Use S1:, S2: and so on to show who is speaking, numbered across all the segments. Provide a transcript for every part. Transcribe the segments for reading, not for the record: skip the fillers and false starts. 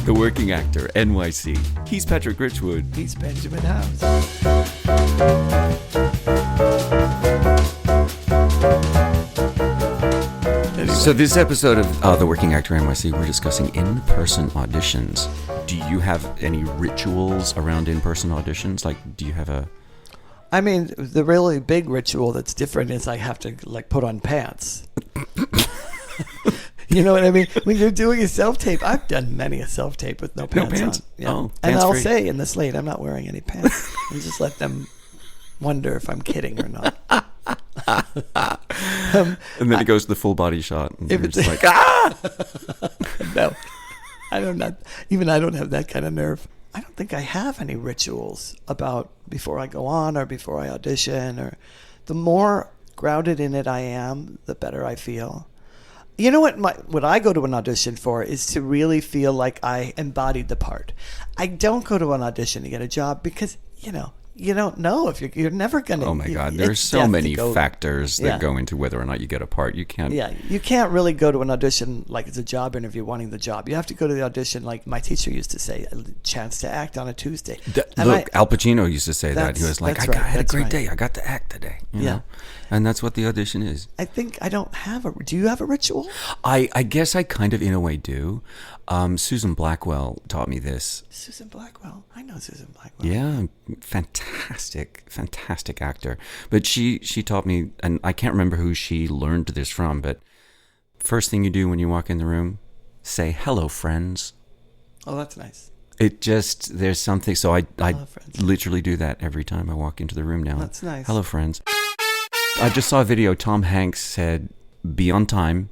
S1: The Working Actor, NYC. He's Patrick Richwood.
S2: He's Benjamin House.
S1: So this episode of The Working Actor NYC, we're discussing in-person auditions. Do you have any rituals around in-person auditions? Like, do you have a...
S2: I mean, the really big ritual that's different is I have to, like, put on pants. You know what I mean? When you're doing a self-tape, I've done many a self-tape with no pants on. Yeah.
S1: Oh,
S2: and I'll
S1: free.
S2: say in the slate, I'm not wearing any pants. And just let them wonder if I'm kidding or not.
S1: And then it goes to the full body shot. And
S2: If
S1: you're
S2: it's
S1: just like, ah!
S2: No, I don't have that kind of nerve. I don't think I have any rituals about before I go on or before I audition. Or the more grounded in it I am, the better I feel. You know what I go to an audition for is to really feel like I embodied the part. I don't go to an audition to get a job because, you don't know if you're never going to.
S1: Oh my God, there's so many factors that go into whether or not you get a part. You can't.
S2: Yeah, you can't really go to an audition like it's a job interview wanting the job. You have to go to the audition like my teacher used to say, a chance to act on a Tuesday.
S1: Al Pacino used to say that. He was like, I had a great day. I got to act today. You know? And that's what the audition is.
S2: I think I don't have do you have a ritual?
S1: I guess I kind of in a way do. Susan Blackwell taught me this.
S2: Susan Blackwell. I know Susan Blackwell.
S1: Yeah, fantastic actor. But she taught me, and I can't remember who she learned this from, but first thing you do when you walk in the room, say, hello, friends.
S2: Oh, that's nice.
S1: It just, there's something, so I literally do that every time I walk into the room now.
S2: That's nice.
S1: Hello, friends. I just saw a video. Tom Hanks said, be on time,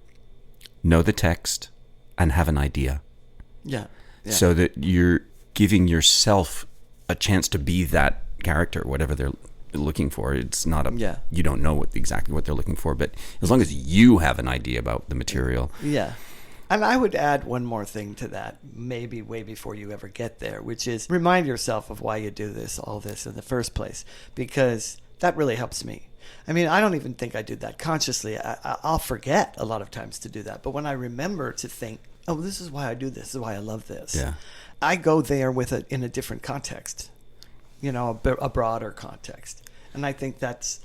S1: know the text, and have an idea. Yeah. So that you're giving yourself a chance to be that character, whatever they're looking for. It's not you don't know exactly what they're looking for, but as long as you have an idea about the material.
S2: Yeah. And I would add one more thing to that, maybe way before you ever get there, which is remind yourself of why you do all this in the first place, because that really helps me. I mean, I don't even think I do that consciously. I'll forget a lot of times to do that. But when I remember to think, oh, this is why I do this. This is why I love this. Yeah. I go there with it in a different context, a broader context. And I think that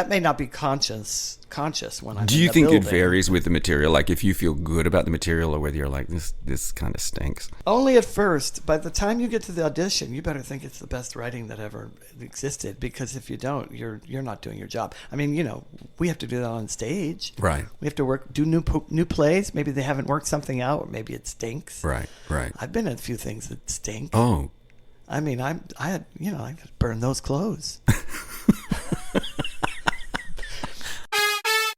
S2: may not be conscious when I'm.
S1: Do you think it varies with the material? Like if you feel good about the material, or whether you're like this kind of stinks?
S2: Only at first. By the time you get to the audition, you better think it's the best writing that ever existed. Because if you don't, you're not doing your job. I mean, we have to do that on stage. Right. We have to do new plays. Maybe they haven't worked something out, or maybe it stinks. Right. I've been in a few things that stink. Oh. I mean, I had to burn those clothes.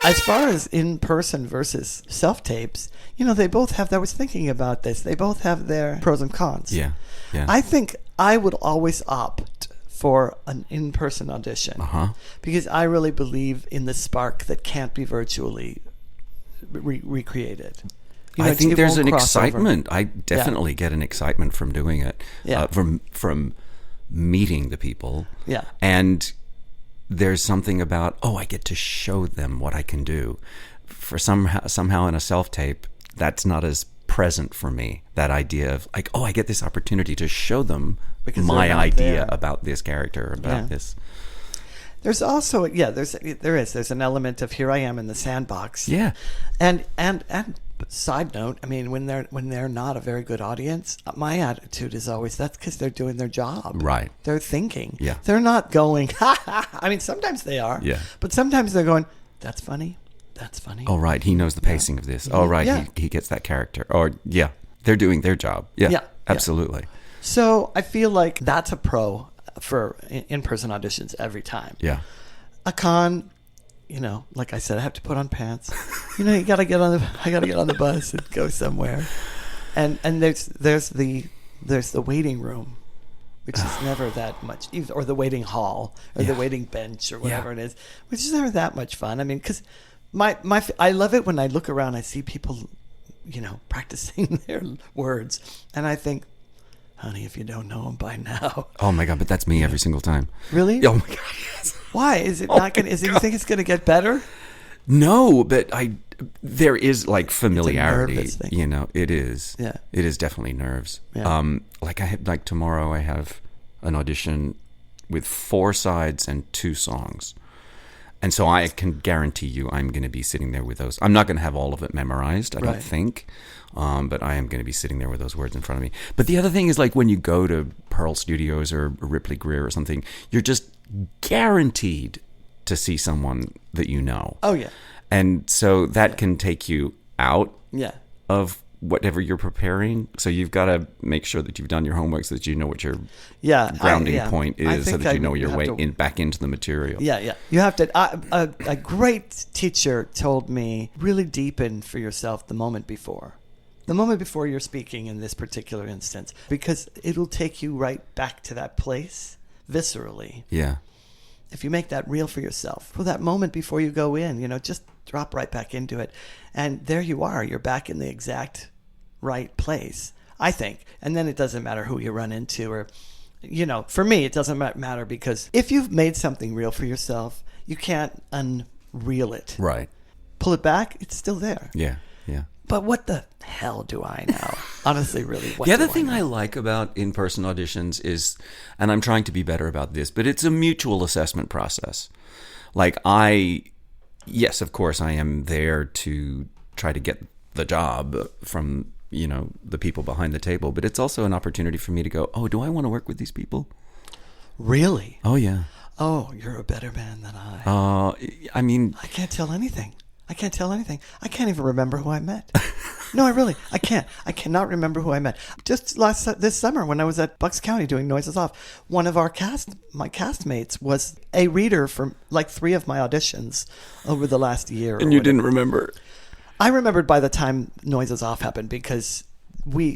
S2: As far as in-person versus self-tapes, they both have, I was thinking about this, they both have their pros and cons. Yeah. I think I would always opt for an in-person audition because I really believe in the spark that can't be virtually recreated.
S1: I think there's an excitement. I definitely get an excitement from doing it, from meeting the people. Yeah. And there's something about, I get to show them what I can do. For somehow in a self-tape, that's not as present for me. That idea of like, I get this opportunity to show them my idea about this character, about this.
S2: There's also, there's an element of here I am in the sandbox. Yeah. And side note, I mean, when they're not a very good audience, my attitude is always that's because they're doing their job. Right. They're thinking. Yeah. They're not going, ha ha. I mean, sometimes they are. Yeah. But sometimes they're going, that's funny. That's funny.
S1: Oh, right. He knows the pacing of this. Oh, right. Yeah. He gets that character. Or, they're doing their job. Yeah. Yeah. Absolutely.
S2: So I feel like that's a pro for in-person auditions every time. Yeah. A con, like I said, I have to put on pants. I gotta get on the bus and go somewhere. And there's the waiting room, which is never that much, or the waiting hall, or the waiting bench, or whatever it is, which is never that much fun. I mean, because I love it when I look around, I see people, practicing their words, and I think, honey, if you don't know them by now.
S1: Oh my God, but that's me every single time.
S2: Really?
S1: Oh my God, yes.
S2: Why? Is it not going to, you think it's going to get better?
S1: No, but there is like familiarity.
S2: It's a nervous thing.
S1: You know, it is.
S2: Yeah.
S1: It is definitely nerves.
S2: Yeah.
S1: Like tomorrow I have an audition with 4 sides and 2 songs. And so I can guarantee you I'm going to be sitting there with those. I'm not going to have all of it memorized, I don't think. But I am going to be sitting there with those words in front of me. But the other thing is, like, when you go to Pearl Studios or Ripley Greer or something, you're just guaranteed to see someone that you know.
S2: Oh, yeah.
S1: And so that can take you out of whatever you're preparing. So you've got to make sure that you've done your homework so that you know what your grounding point is, so that you know your way back into the material.
S2: Yeah. You have to. A great teacher told me, really deepen for yourself the moment before. The moment before you're speaking in this particular instance, because it'll take you right back to that place viscerally.
S1: Yeah.
S2: If you make that real for yourself, for that moment before you go in, just drop right back into it. And there you are. You're back in the exact right place, I think. And then it doesn't matter who you run into, or, for me, it doesn't matter, because if you've made something real for yourself, you can't unreel it.
S1: Right.
S2: Pull it back, it's still there.
S1: Yeah.
S2: But what the hell do I know? Honestly, really, what
S1: the other thing I like about in-person auditions is, and I'm trying to be better about this, but it's a mutual assessment process. Like yes, of course, I am there to try to get the job from, the people behind the table, but it's also an opportunity for me to go, oh, do I want to work with these people?
S2: Really?
S1: Oh, yeah.
S2: Oh, you're a better man than I. I can't tell anything. I can't even remember who I met. No, I can't. I cannot remember who I met. Just this summer when I was at Bucks County doing Noises Off, one of my castmates was a reader for like 3 of my auditions over the last year.
S1: And you didn't remember?
S2: I remembered by the time Noises Off happened, because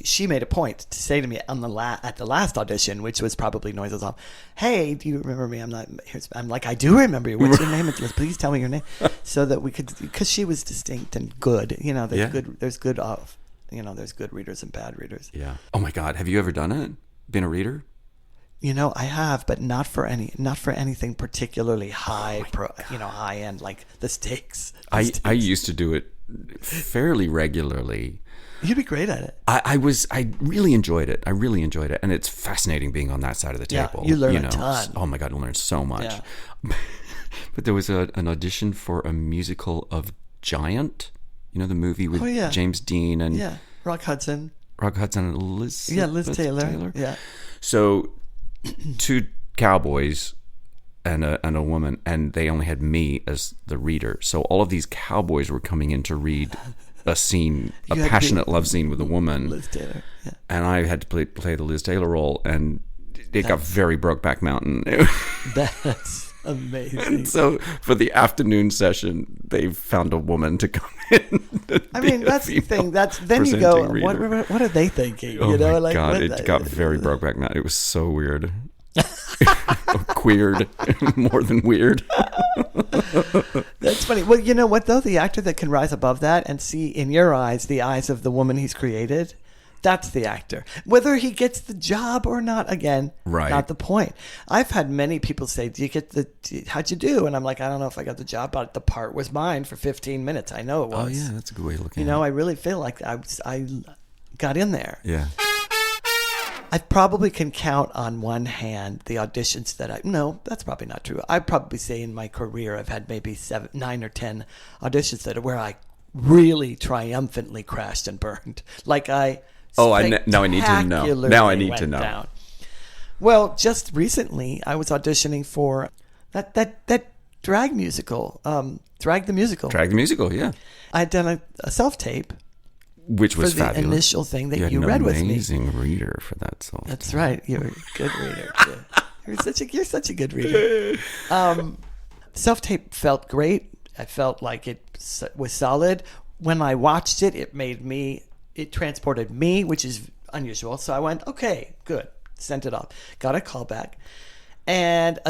S2: she made a point to say to me at the last audition, which was probably Noises Off, hey, do you remember me? I'm like, I do remember you. What's your name? Please tell me your name, so that we could, because she was distinct and good. There's good readers and bad readers. Yeah.
S1: Oh my God, have you ever done it? Been a reader?
S2: I have, but not for anything particularly high, high end, like the stakes.
S1: I used to do it fairly regularly.
S2: You'd be great at it.
S1: I really enjoyed it. And it's fascinating being on that side of the table.
S2: You learn a ton.
S1: Oh my God, you learn so much. Yeah. But there was an audition for a musical of Giant, the movie with James Dean and
S2: Rock Hudson
S1: and Liz.
S2: Yeah, Liz Taylor. Yeah.
S1: So 2 cowboys and a woman, and they only had me as the reader. So all of these cowboys were coming in to read a scene, a passionate love scene with a woman.
S2: Liz Taylor. Yeah.
S1: And I had to play the Liz Taylor role, and it got very Brokeback Mountain.
S2: That's amazing.
S1: And so for the afternoon session, they found a woman to come in.
S2: That's the thing. Then you go, what are they thinking?
S1: Oh my God, it got very Brokeback Mountain. It was so weird. Queered, more than weird.
S2: That's funny. Well, you know what though? The actor that can rise above that and see in your eyes the eyes of the woman he's created, that's the actor. Whether he gets the job or not, again, not the point. I've had many people say, how'd you do? And I'm like, I don't know if I got the job, but the part was mine for 15 minutes. I know it was.
S1: Oh yeah, that's a good way of looking at it.
S2: I really feel like I got in there.
S1: Yeah.
S2: I probably can count on one hand the auditions no, that's probably not true. I'd probably say in my career I've had maybe 9 or 10 auditions where I really triumphantly crashed and burned. Like now I need to know. Now I need to know. Down. Well, just recently I was auditioning for that drag musical, Drag the Musical.
S1: Drag the Musical, yeah.
S2: I had done a self-tape.
S1: Which was fabulous.
S2: The initial thing that you read with me.
S1: Amazing reader for that song.
S2: That's right. You're a good reader too. You're such a good reader. Self-tape felt great. I felt like it was solid. When I watched it, it transported me, which is unusual. So I went, okay, good. Sent it off. Got a callback. And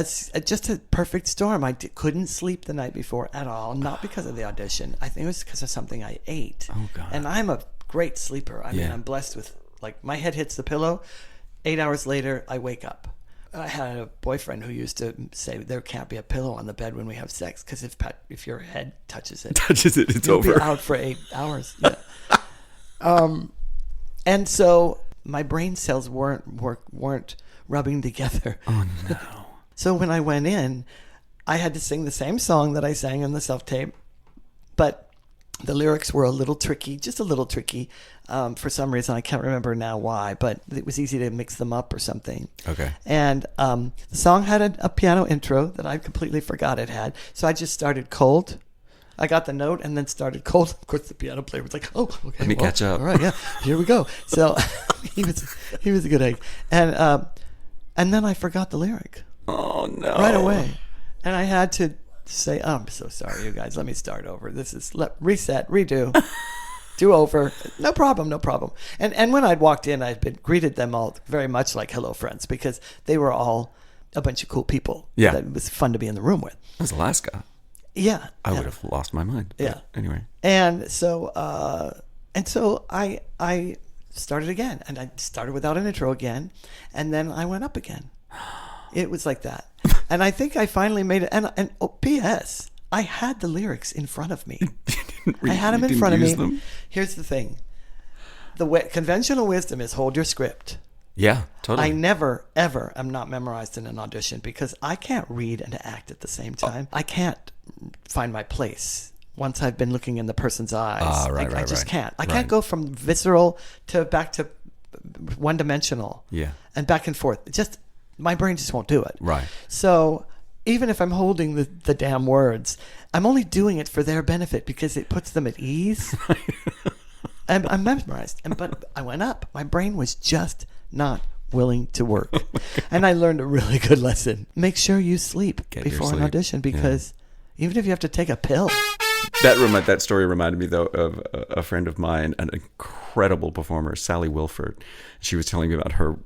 S2: just a perfect storm. I couldn't sleep the night before at all. Not because of the audition. I think it was because of something I ate.
S1: Oh, God.
S2: And I'm a great sleeper. I mean, I'm blessed with, my head hits the pillow. 8 hours later, I wake up. I had a boyfriend who used to say there can't be a pillow on the bed when we have sex because if your head touches it,
S1: it's
S2: you'll
S1: over.
S2: Be out for 8 hours. Yeah. And so my brain cells weren't rubbing together.
S1: Oh no!
S2: So when I went in, I had to sing the same song that I sang on the self-tape, but the lyrics were a little tricky, just a little tricky. For some reason, I can't remember now why, but it was easy to mix them up or something.
S1: Okay.
S2: And the song had a piano intro that I completely forgot it had. So I just started cold. I got the note and then started cold. Of course, the piano player was like, "Oh, okay,
S1: let me catch up."
S2: All right, yeah, here we go. So he was a good egg, and then I forgot the lyric.
S1: Oh no!
S2: Right away, and I had to say, "Oh, I'm so sorry, you guys. Let me start over. This is reset, redo." Do over. No problem. And when I'd walked in, I'd been greeted them all very much like hello friends because they were all a bunch of cool people.
S1: Yeah.
S2: That it was fun to be in the room with.
S1: It was Alaska.
S2: Yeah.
S1: I would have lost my mind.
S2: Yeah.
S1: Anyway.
S2: And so I started again, and I started without an intro again, and then I went up again. It was like that. And I think I finally made it. And P.S., I had the lyrics in front of me. I had them in front of me.
S1: Them?
S2: Here's the thing. Conventional wisdom is hold your script.
S1: Yeah, totally.
S2: I never, ever am not memorized in an audition because I can't read and act at the same time. I can't find my place once I've been looking in the person's eyes. I just can't. I can't go from visceral to back to one-dimensional.
S1: Yeah.
S2: And back and forth. My brain just won't do it.
S1: Right.
S2: So even if I'm holding the damn words, I'm only doing it for their benefit because it puts them at ease. And I'm memorized. But I went up. My brain was just not willing to work. And I learned a really good lesson. Make sure you sleep before an audition because even if you have to take a pill.
S1: That story reminded me, though, of a friend of mine, an incredible performer, Sally Wilfert. She was telling me about her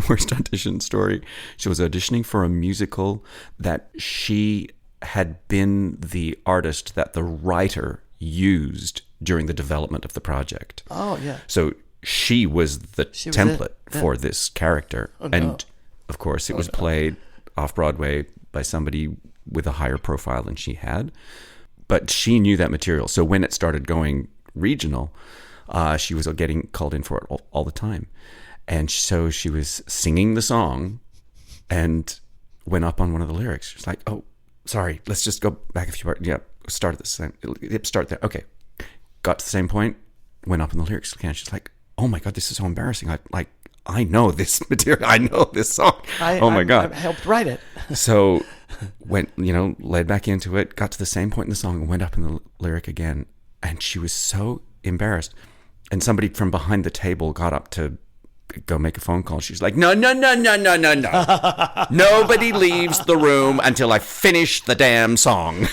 S1: worst audition story. She was auditioning for a musical that she had been the artist that the writer used during the development of the project.
S2: Oh, yeah.
S1: So she was the template for this character.
S2: Oh, no.
S1: And, of course, it was played off-Broadway by somebody with a higher profile than she had. But she knew that material. So when it started going regional, she was getting called in for it all the time. And so she was singing the song and went up on one of the lyrics. She's like, "Oh, sorry, let's just go back a few parts. Yeah, start at the same. Start there. Okay." Got to the same point, went up in the lyrics again. She's like, "Oh my God, this is so embarrassing. I know this material. I know this song. Oh my God."
S2: I helped write it.
S1: So went, led back into it, got to the same point in the song and went up in the lyric again. And she was so embarrassed. And somebody from behind the table got up to go make a phone call. She's like, no. Nobody leaves the room until I finish the damn song.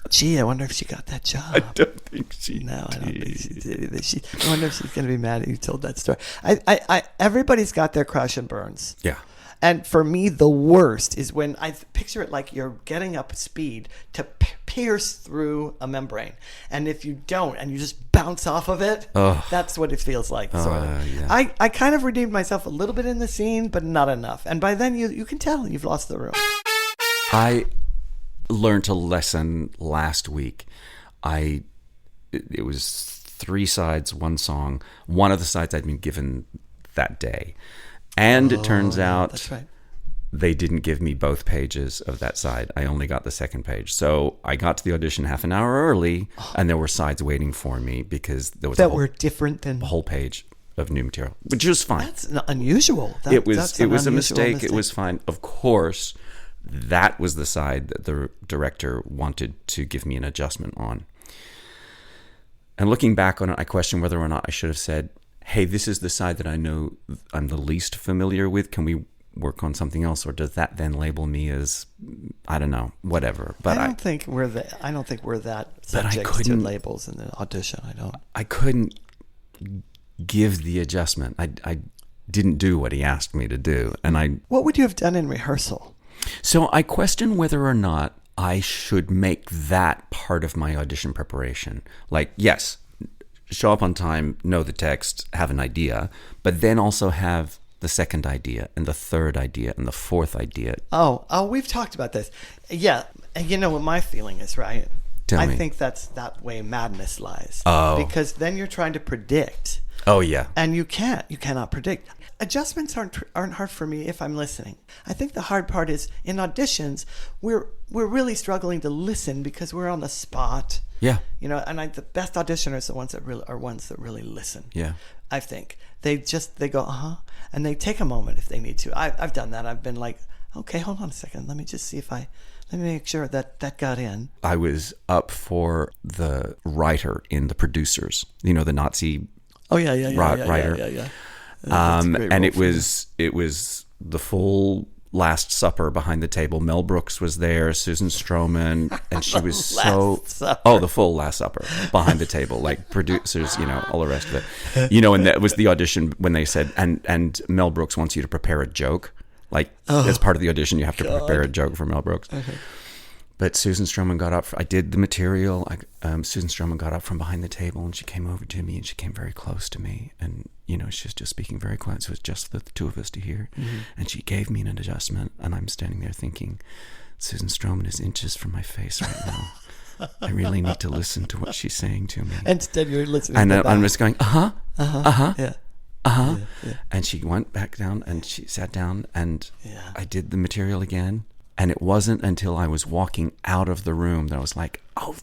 S2: Gee, I wonder if she got that job.
S1: I don't think she did.
S2: I don't think she did either. I wonder if she's going to be mad at you told that story. Everybody's got their crash and burns.
S1: Yeah.
S2: And for me, the worst is when I picture it like you're getting up speed to pierce through a membrane. And if you don't, and you just bounce off of it, that's what it feels like. Sort of. Yeah. I kind of redeemed myself a little bit in the scene, but not enough. And by then, you can tell you've lost the room.
S1: I learned a lesson last week. It was 3 sides, 1 song. One of the sides I'd been given that day. And it turns out
S2: that's right.
S1: They didn't give me both pages of that side. I only got the second page. So I got to the audition half an hour early, and there were sides waiting for me because there was
S2: were different than
S1: a whole page of new material, which was fine.
S2: That's unusual.
S1: It was a mistake. It was fine. Of course, that was the side that the director wanted to give me an adjustment on. And looking back on it, I question whether or not I should have said, "Hey, this is the side that I know I'm the least familiar with. Can we work on something else?" Or does that then label me as, I don't know, whatever? But
S2: I don't think we're that subject to labels in the audition.
S1: I couldn't give the adjustment. I didn't do what he asked me to do, and
S2: What would you have done in rehearsal?
S1: So I question whether or not I should make that part of my audition preparation. Like, yes, show up on time, know the text, have an idea, but then also have the second idea and the third idea and the fourth idea.
S2: Oh, we've talked about this. Yeah. And you know what my feeling is, right?
S1: Tell me.
S2: I think that's that way madness lies.
S1: Oh.
S2: Because then you're trying to predict.
S1: Oh, yeah.
S2: And you cannot predict. Adjustments aren't hard for me if I'm listening. I think the hard part is in auditions, we're really struggling to listen because we're on the spot.
S1: Yeah.
S2: You know, and the best auditioners are ones that really listen.
S1: Yeah.
S2: I think they go, and they take a moment if they need to. I've done that. I've been like, okay, hold on a second. Let me just see let me make sure that got in.
S1: I was up for the writer in The Producers, the Nazi writer.
S2: Yeah.
S1: And it was the full Last Supper behind the table. Mel Brooks was there, Susan Stroman, and she was the full Last Supper behind the table, like producers, all the rest of it. And that was the audition when they said, and Mel Brooks wants you to prepare a joke. Like, as part of the audition, you have to prepare a joke for Mel Brooks. Okay. But Susan Stroman got up. I did the material. Susan Stroman got up from behind the table, and she came over to me, and she came very close to me. And, she was just speaking very quiet, so it was just the two of us to hear. Mm-hmm. And she gave me an adjustment, and I'm standing there thinking, Susan Stroman is inches from my face right now. I really need to listen to what she's saying to me.
S2: Instead, you're listening
S1: and I'm just going, yeah.
S2: Yeah.
S1: And she went back down and she sat down and I did the material again. And it wasn't until I was walking out of the room that I was like, oh,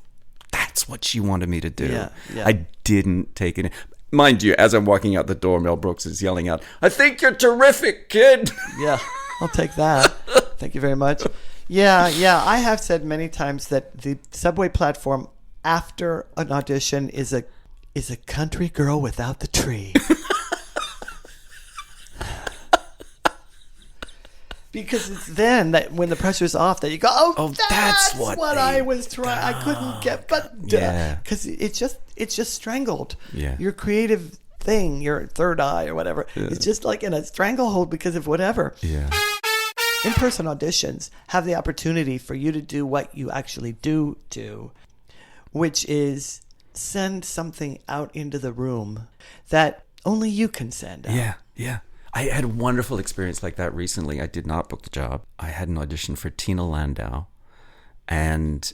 S1: that's what she wanted me to do.
S2: Yeah.
S1: I didn't take it in. Mind you, as I'm walking out the door, Mel Brooks is yelling out, I think you're terrific, kid.
S2: Yeah, I'll take that. Thank you very much. Yeah. I have said many times that the subway platform after an audition is a country girl without the tree. Because it's then that when the pressure's off that you go, that's what I was trying. I couldn't get, because it's just strangled.
S1: Yeah.
S2: Your creative thing, your third eye or whatever, it's just like in a stranglehold because of whatever.
S1: Yeah.
S2: In-person auditions have the opportunity for you to do what you actually do, which is send something out into the room that only you can send out.
S1: Yeah. I had a wonderful experience like that recently. I did not book the job. I had an audition for Tina Landau and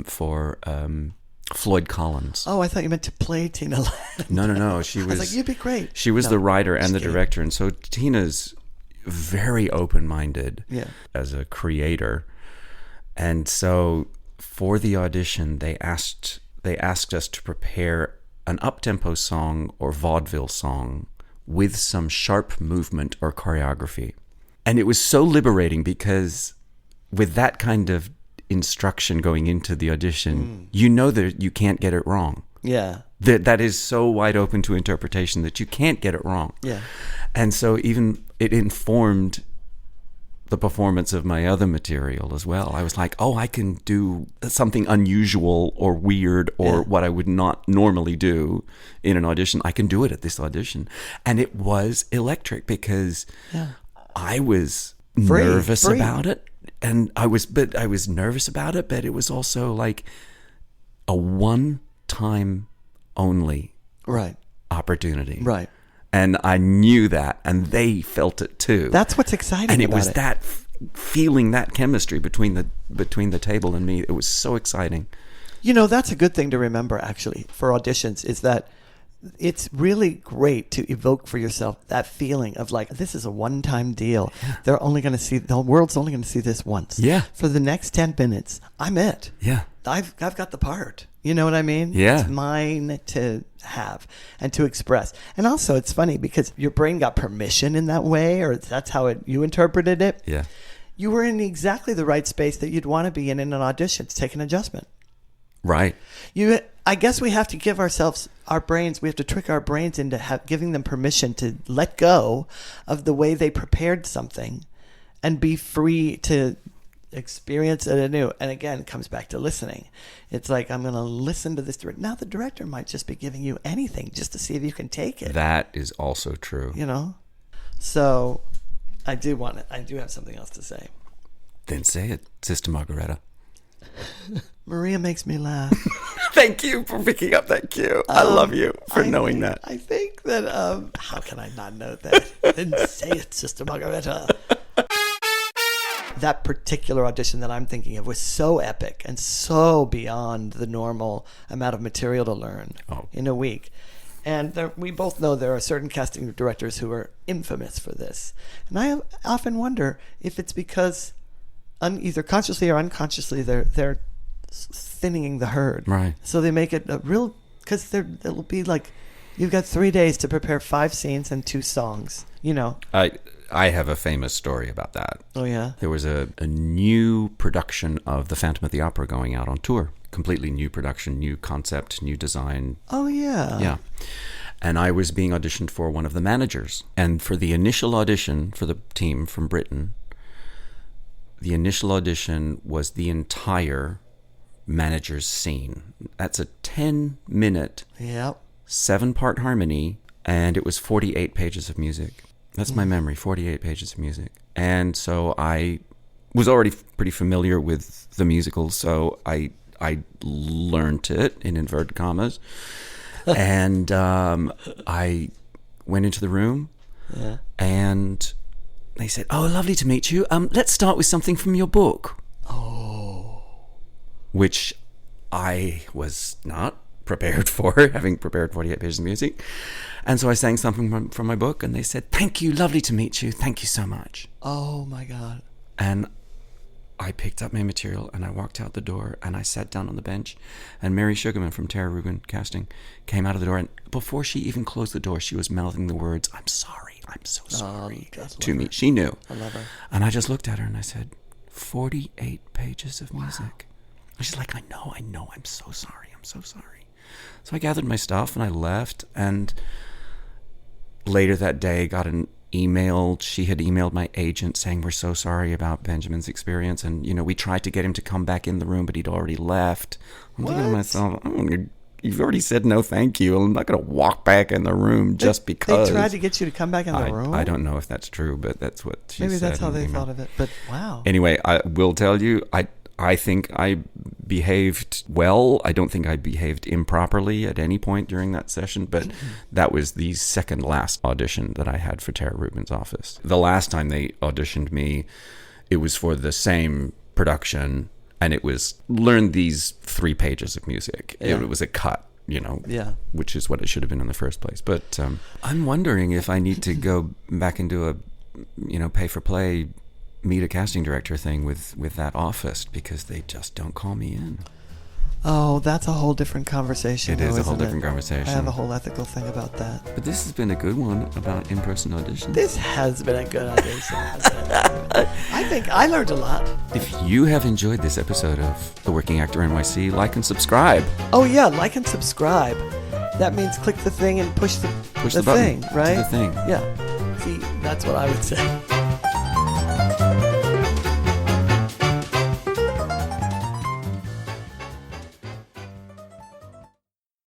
S1: for Floyd Collins.
S2: Oh, I thought you meant to play Tina Landau.
S1: No. She was,
S2: I was like, you'd be great.
S1: She was the writer and the director. And so Tina's very open-minded as a creator. And so for the audition, they asked us to prepare an up-tempo song or vaudeville song with some sharp movement or choreography. And it was so liberating because with that kind of instruction going into the audition, that you can't get it wrong.
S2: Yeah.
S1: That is so wide open to interpretation that you can't get it wrong.
S2: Yeah.
S1: And so even it informed the performance of my other material as well. I was like, I can do something unusual or weird or what I would not normally do in an audition. I can do it at this audition. And it was electric because I was nervous about it. And I was nervous about it, but it was also like a one-time only opportunity.
S2: Right.
S1: And I knew that, and they felt it too.
S2: That's what's exciting.
S1: And it was that feeling that chemistry between the table and me. It was so exciting.
S2: That's a good thing to remember, actually, for auditions, is that it's really great to evoke for yourself that feeling of like, this is a one-time deal. Yeah. The world's only going to see this once.
S1: Yeah.
S2: For the next 10 minutes, I'm it.
S1: Yeah.
S2: I've got the part. You know what I mean?
S1: Yeah.
S2: It's mine to have and to express. And also, it's funny because your brain got permission in that way, or that's how you interpreted it.
S1: Yeah.
S2: You were in exactly the right space that you'd want to be in an audition to take an adjustment.
S1: Right.
S2: I guess we have to give ourselves, our brains, we have to trick our brains into giving them permission to let go of the way they prepared something and be free to experience it anew. And again, it comes back to listening. It's like, I'm going to listen to this director. Now the director might just be giving you anything just to see if you can take it.
S1: That is also true.
S2: So I do have something else to say.
S1: Then say it, Sister Margareta.
S2: Maria makes me laugh.
S1: Thank you for picking up that cue. I love you for knowing that.
S2: I think that, how can I not know that? Didn't say it, Sister Margareta. That particular audition that I'm thinking of was so epic and so beyond the normal amount of material to learn in a week. And we both know there are certain casting directors who are infamous for this. And I often wonder if it's because either consciously or unconsciously they're thinning the herd.
S1: Right.
S2: So they make it a real, because it'll be like, you've got 3 days to prepare 5 scenes and 2 songs, you know.
S1: I have a famous story about that.
S2: Oh, yeah?
S1: There was a new production of The Phantom of the Opera going out on tour. Completely new production, new concept, new design.
S2: Oh, yeah.
S1: Yeah. And I was being auditioned for one of the managers. And for the initial audition for the team from Britain, the initial audition was the entire manager's scene. That's a 10-minute, 7-part harmony, and it was 48 pages of music. That's my memory, 48 pages of music. And so I was already pretty familiar with the musical, so I learned it, in inverted commas. And I went into the room, and they said, "Oh, lovely to meet you. Let's start with something from your book."
S2: Oh.
S1: Which I was not prepared for, having prepared 48 pages of music. And so I sang something from my book, and they said, "Thank you, lovely to meet you. Thank you so much."
S2: Oh, my God.
S1: And I picked up my material, and I walked out the door, and I sat down on the bench, and Merri Sugarman from Rubin casting came out of the door, and before she even closed the door, she was mouthing the words, "I'm sorry, I'm so sorry," to me. She knew.
S2: I love her.
S1: And I just looked at her, and I said, 48 pages of music. And she's like, I know, I'm so sorry, I'm so sorry. So I gathered my stuff, and I left, and later that day got an email. She had emailed my agent saying, "We're so sorry about Benjamin's experience, and we tried to get him to come back in the room, but he'd already left." I'm thinking to myself, you've already said no thank you. I'm not going to walk back in the room just because.
S2: They tried to get you to come back in the room?
S1: I don't know if that's true, but that's what she said.
S2: Maybe that's how they thought of it, but wow.
S1: Anyway, I will tell you, I think I behaved well. I don't think I behaved improperly at any point during that session, but that was the second last audition that I had for Tara Rubin's office. The last time they auditioned me, it was for the same production, and it was learn these 3 pages of music. Yeah. It was a cut, which is what it should have been in the first place. But I'm wondering if I need to go back and do a, pay-for-play, meet a casting director thing with that office, because they just don't call me in.
S2: Oh, that's a whole different conversation.
S1: It is a whole different conversation.
S2: I have a whole ethical thing about that.
S1: But this has been a good one about in-person auditions.
S2: This has been a good audition. I think I learned a lot.
S1: If you have enjoyed this episode of The Working Actor NYC, like and subscribe.
S2: Oh yeah, like and subscribe. That means click the thing and push the
S1: button
S2: thing, right?
S1: To the thing.
S2: Yeah. See, that's what I would say.